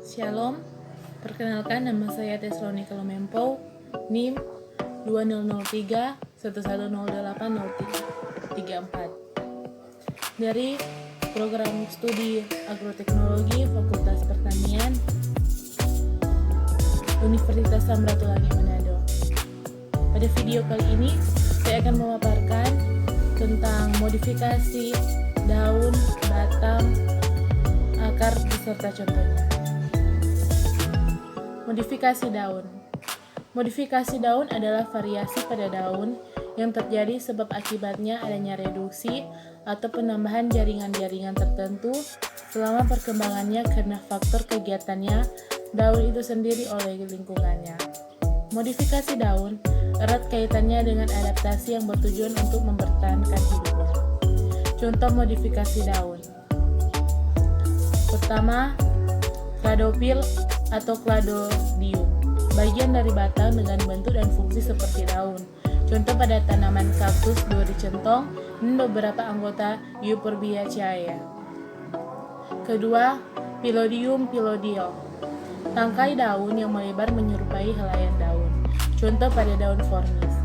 Shalom, perkenalkan nama saya Tesalonika Lumempo, NIM 2003 11080334 dari program studi agroteknologi Fakultas Pertanian Universitas Samratulangi Manado. Pada video kali ini saya akan memaparkan tentang modifikasi daun, batang, akar beserta contohnya. Modifikasi daun. Modifikasi daun adalah variasi pada daun yang terjadi sebab akibatnya adanya reduksi atau penambahan jaringan-jaringan tertentu selama perkembangannya karena faktor kegiatannya daun itu sendiri oleh lingkungannya. Modifikasi daun erat kaitannya dengan adaptasi yang bertujuan untuk mempertahankan hidupnya. Contoh modifikasi daun. Pertama, kladofil atau cladodium, bagian dari batang dengan bentuk dan fungsi seperti daun. Contoh pada tanaman kaktus duri centong dan beberapa anggota Euphorbiaceae. Kedua, Phyllodium phyllodio, tangkai daun yang melebar menyerupai helaian daun. Contoh pada daun formis.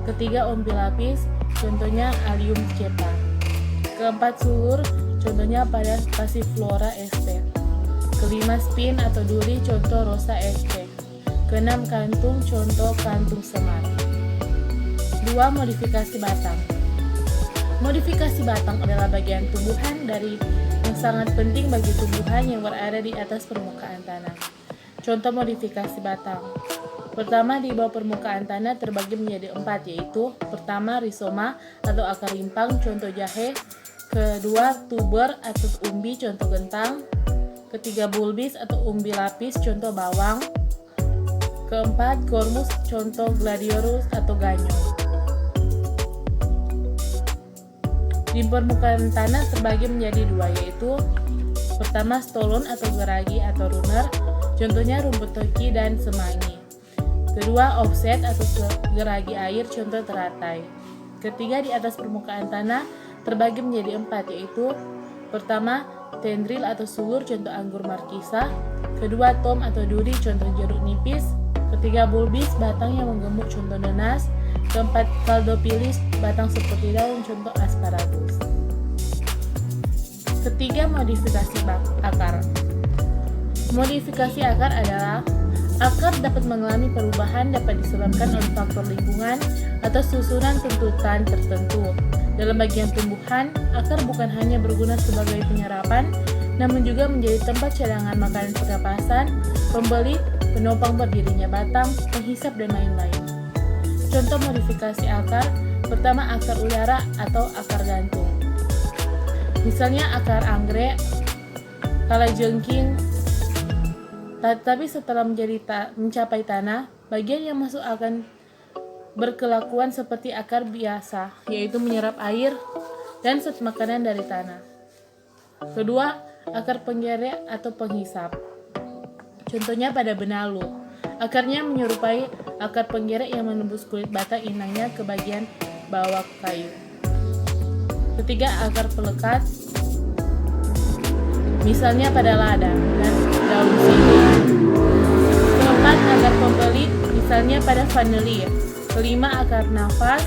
Ketiga, Ompilapis, contohnya Allium cepa. Keempat, sulur, contohnya pada Passiflora sp. Kelima, spin atau duri, contoh Rosa sp. Keenam, kantung, contoh kantung semar. 2. Modifikasi batang. Modifikasi batang adalah bagian tumbuhan yang sangat penting bagi tumbuhan yang berada di atas permukaan tanah. Contoh modifikasi batang. Pertama, di bawah permukaan tanah terbagi menjadi 4, yaitu pertama, rizoma atau akar rimpang, contoh jahe. Kedua, tuber atau umbi, contoh kentang. Ketiga, bulbis atau umbi lapis, contoh bawang. Keempat, cormus, contoh gladiolus atau ganyong. Di permukaan tanah terbagi menjadi 2, yaitu pertama, stolon atau geragi atau runner, contohnya rumput toki dan semanggi. Kedua, offset atau geragi air, contoh teratai. Ketiga, di atas permukaan tanah terbagi menjadi 4, yaitu pertama, tendril atau sulur, contoh anggur markisa. Kedua, tom atau duri, contoh jeruk nipis. Ketiga, bulbis, batang yang menggemuk, contoh nanas. Keempat, caldopilis, batang seperti daun, contoh asparagus. Ketiga, modifikasi akar. Modifikasi akar adalah akar dapat mengalami perubahan dapat disebabkan oleh faktor lingkungan atau susunan tuntutan tertentu. Dalam bagian tumbuhan, akar bukan hanya berguna sebagai penyerapan, namun juga menjadi tempat cadangan makanan pernapasan, pembeli, penopang berdirinya batang, penghisap, dan lain-lain. Contoh modifikasi akar, pertama akar udara atau akar gantung. Misalnya akar anggrek, kalajengking, tapi setelah mencapai tanah, bagian yang masuk akan berkelakuan seperti akar biasa, yaitu menyerap air dan zat makanan dari tanah. Kedua, akar penggerak atau penghisap. Contohnya pada benalu, akarnya menyerupai akar penggerak yang menembus kulit batang inangnya ke bagian bawah kayu. Ketiga, akar pelekat, misalnya pada lada dan daun sirih. Keempat, akar pembelit, misalnya pada vanili. Kelima, akar nafas,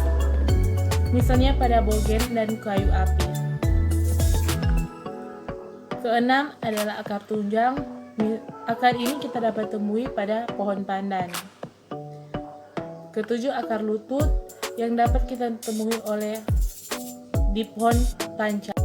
misalnya pada bogen dan kayu api. Keenam adalah akar tunjang. Akar ini kita dapat temui pada pohon pandan. Ketujuh, akar lutut yang dapat kita temui di pohon tancap.